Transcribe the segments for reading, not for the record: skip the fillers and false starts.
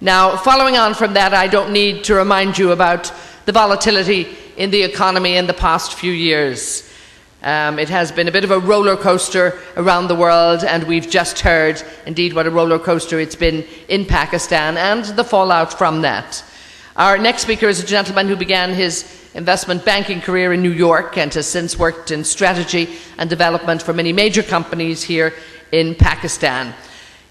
Now, following on from that, I don't need to remind you about the volatility in the economy in the past few years. It has been a bit of a roller coaster around the world, and we've just heard, indeed, what a roller coaster it's been in Pakistan and the fallout from that. Our next speaker is a gentleman who began his investment banking career in New York and has since worked in strategy and development for many major companies here in Pakistan.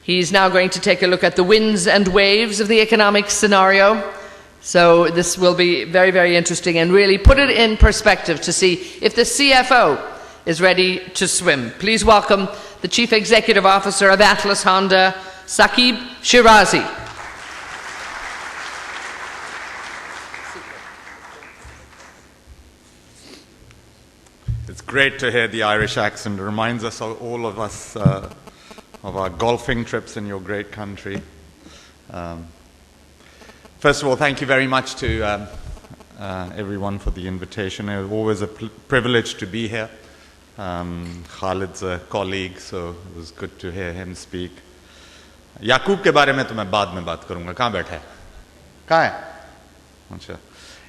He's now going to take a look at the winds and waves of the economic scenario. So this will be very, very interesting and really put it in perspective to see if the CFO is ready to swim. Please welcome the Chief Executive Officer of Atlas Honda, Saquib Shirazi. It's great to hear the Irish accent. It reminds us, all of us, of our golfing trips in your great country. First of all, thank you very much to everyone for the invitation. It was always a privilege to be here. Khalid's a colleague, so it was good to hear him speak. Yaqub के बारे में तो मैं बाद में बात करूँगा. कहाँ बैठा है? कहाँ है? अच्छा.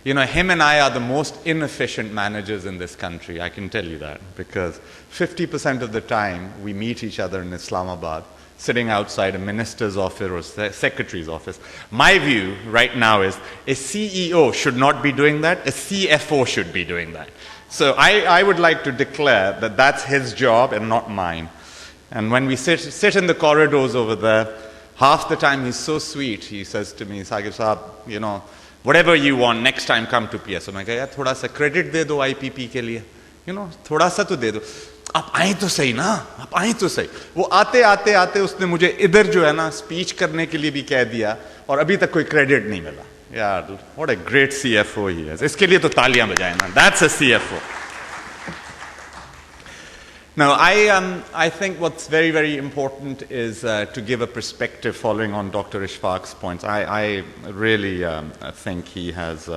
You know, him and I are the most inefficient managers in this country, I can tell you that, because 50% of the time we meet each other in Islamabad, sitting outside a minister's office or secretary's office. My view right now is a CEO should not be doing that, a CFO should be doing that. So I would like to declare that that's his job and not mine. And when we sit in the corridors over there, half the time he's so sweet, he says to me, Saquib Sahab, you know, whatever you want, next time come to PS. So मैं कहा यार थोड़ा सा credit दे दो IPP के लिए, you know, थोड़ा सा तो दे दो. आप आए तो सही ना, आप आए तो सही. वो आते उसने मुझे इधर जो है ना स्पीच करने के लिए भी कह दिया और अभी तक कोई क्रेडिट नहीं मिला. यार, what a great CFO he is. इसके लिए तो तालियां बजाएं ना. That's a CFO. Now, I think what's very, very important is to give a perspective following on Dr. Ishfaq's points. I really think he has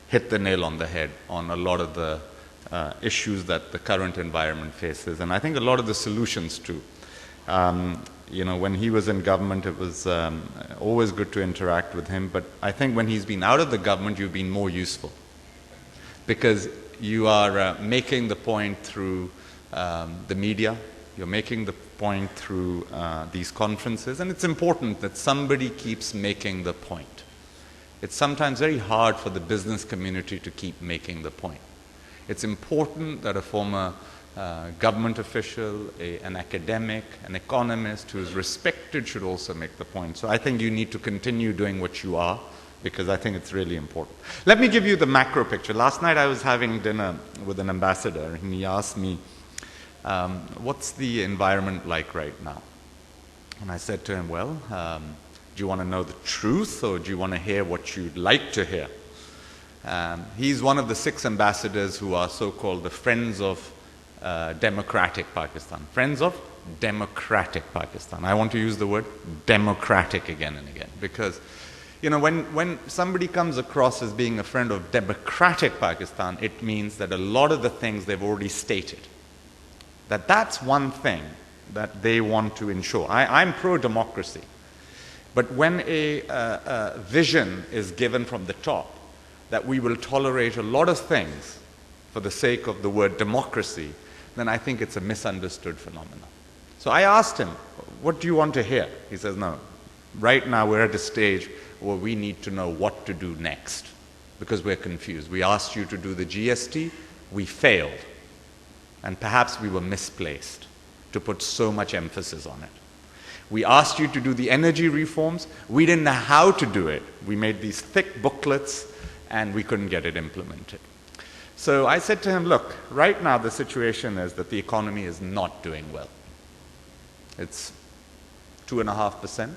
hit the nail on the head on a lot of the issues that the current environment faces, and I think a lot of the solutions too. You know, when he was in government, it was always good to interact with him, but I think when he's been out of the government, you've been more useful, because you are making the point through the media, you're making the point through these conferences, and it's important that somebody keeps making the point. It's sometimes very hard for the business community to keep making the point. It's important that a former government official, an academic, an economist who is respected should also make the point. So I think you need to continue doing what you are, because I think it's really important. Let me give you the macro picture. Last night I was having dinner with an ambassador, and he asked me, what's the environment like right now? And I said to him, well, do you want to know the truth, or do you want to hear what you'd like to hear? He's one of the 6 ambassadors who are so-called the Friends of Democratic Pakistan. Friends of Democratic Pakistan. I want to use the word democratic again and again, because you know, when somebody comes across as being a friend of democratic Pakistan, it means that a lot of the things they've already stated, that's one thing that they want to ensure. I'm pro-democracy. But when a vision is given from the top that we will tolerate a lot of things for the sake of the word democracy, then I think it's a misunderstood phenomenon. So I asked him, what do you want to hear? He says, no, right now we're at a stage where we need to know what to do next, because we're confused. We asked you to do the GST, we failed. And perhaps we were misplaced to put so much emphasis on it. We asked you to do the energy reforms. We didn't know how to do it. We made these thick booklets, and we couldn't get it implemented. So I said to him, look, right now the situation is that the economy is not doing well. It's 2.5%.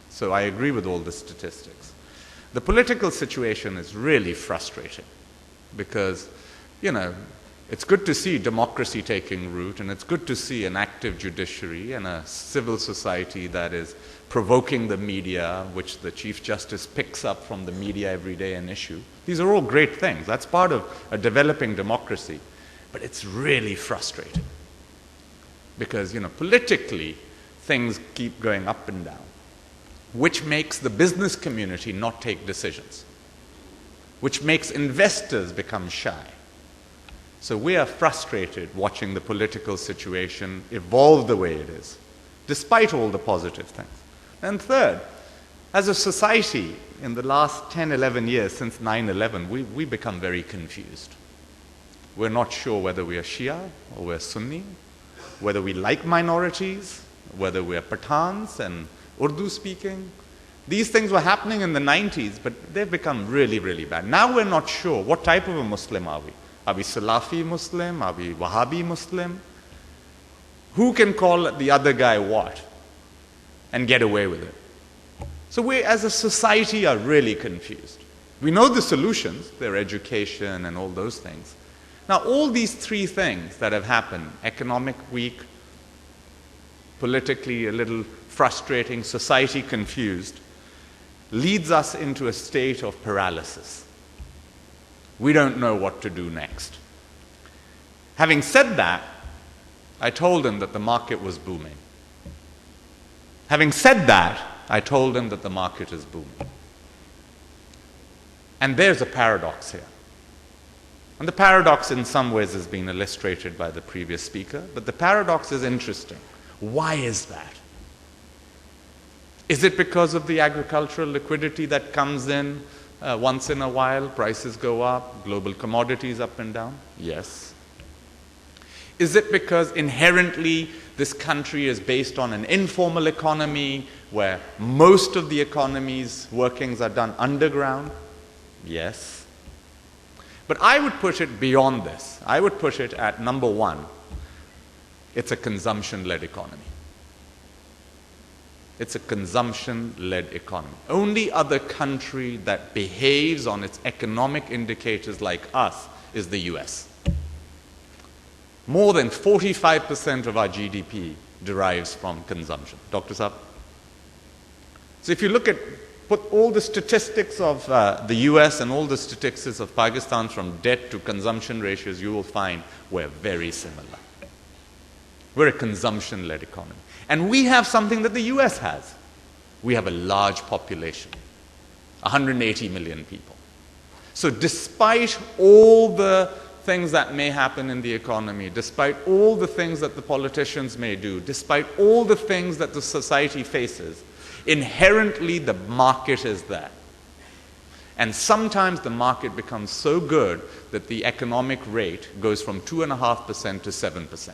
So I agree with all the statistics. The political situation is really frustrating because, you know, it's good to see democracy taking root, and it's good to see an active judiciary and a civil society that is provoking the media, which the Chief Justice picks up from the media every day an issue. These are all great things. That's part of a developing democracy. But it's really frustrating because, you know, politically, things keep going up and down. which makes the business community not take decisions, which makes investors become shy. So we are frustrated watching the political situation evolve the way it is, despite all the positive things. And third, as a society, in the last 10, 11 years, since 9/11, we become very confused. We're not sure whether we are Shia or we're Sunni, whether we like minorities, whether we're Pathans and Urdu speaking. These things were happening in the 90s, but they've become really, really bad. Now we're not sure what type of a Muslim are we. Are we Salafi Muslim? Are we Wahhabi Muslim? Who can call the other guy what and get away with it? So we as a society are really confused. We know the solutions, their education and all those things. Now all these three things that have happened, economic weak, politically a little frustrating, society confused, leads us into a state of paralysis. We don't know what to do next. Having said that, I told him that the market was booming. Having said that, I told him that the market is booming. And there's a paradox here. And the paradox in some ways has been illustrated by the previous speaker, but the paradox is interesting. Why is that? Is it because of the agricultural liquidity that comes in once in a while, prices go up, global commodities up and down? Yes. Is it because inherently this country is based on an informal economy where most of the economy's workings are done underground? Yes. But I would push it beyond this. I would push it at number one, it's a consumption-led economy. It's a consumption-led economy. Only other country that behaves on its economic indicators like us is the US. More than 45% of our GDP derives from consumption. Dr. Saab? So if you put all the statistics of the US and all the statistics of Pakistan from debt to consumption ratios, you will find we're very similar. We're a consumption-led economy. And we have something that the US has. We have a large population, 180 million people. So despite all the things that may happen in the economy, despite all the things that the politicians may do, despite all the things that the society faces, inherently the market is there. And sometimes the market becomes so good that the economic rate goes from 2.5% to 7%.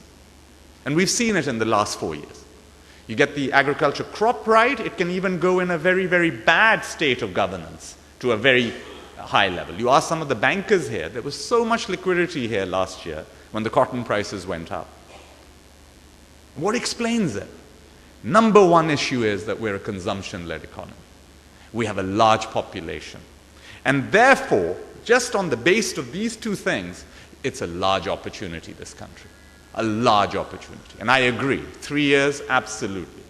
And we've seen it in the last 4 years. You get the agriculture crop right, it can even go in a very, very bad state of governance to a very high level. You ask some of the bankers here, there was so much liquidity here last year when the cotton prices went up. What explains it? Number one issue is that we're a consumption-led economy. We have a large population. And therefore, just on the basis of these two things, it's a large opportunity, this country. A large opportunity. And I agree, 3 years, absolutely.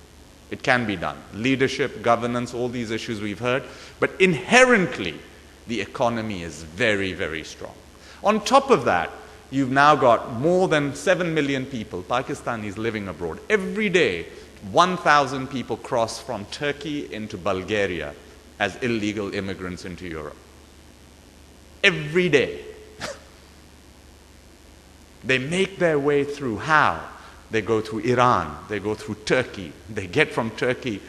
It can be done. Leadership, governance, all these issues we've heard. But inherently, the economy is very, very strong. On top of that, you've now got more than 7 million people, Pakistanis living abroad. Every day, 1,000 people cross from Turkey into Bulgaria as illegal immigrants into Europe. Every day. They make their way through how? They go through Iran, they go through Turkey, they get from Turkey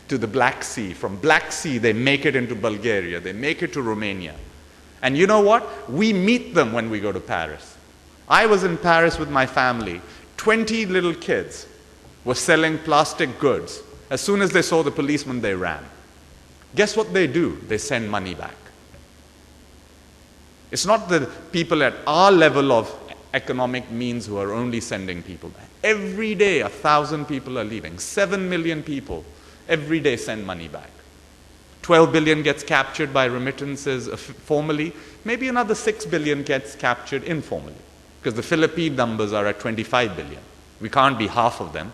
to the Black Sea. From Black Sea, they make it into Bulgaria, they make it to Romania. And you know what? We meet them when we go to Paris. I was in Paris with my family. 20 little kids were selling plastic goods. As soon as they saw the policeman, they ran. Guess what they do? They send money back. It's not the people at our level of economic means who are only sending people back. Every day, 1,000 people are leaving. 7 million people every day send money back. 12 billion gets captured by remittances formally. Maybe another 6 billion gets captured informally, because the Philippine numbers are at 25 billion. We can't be half of them.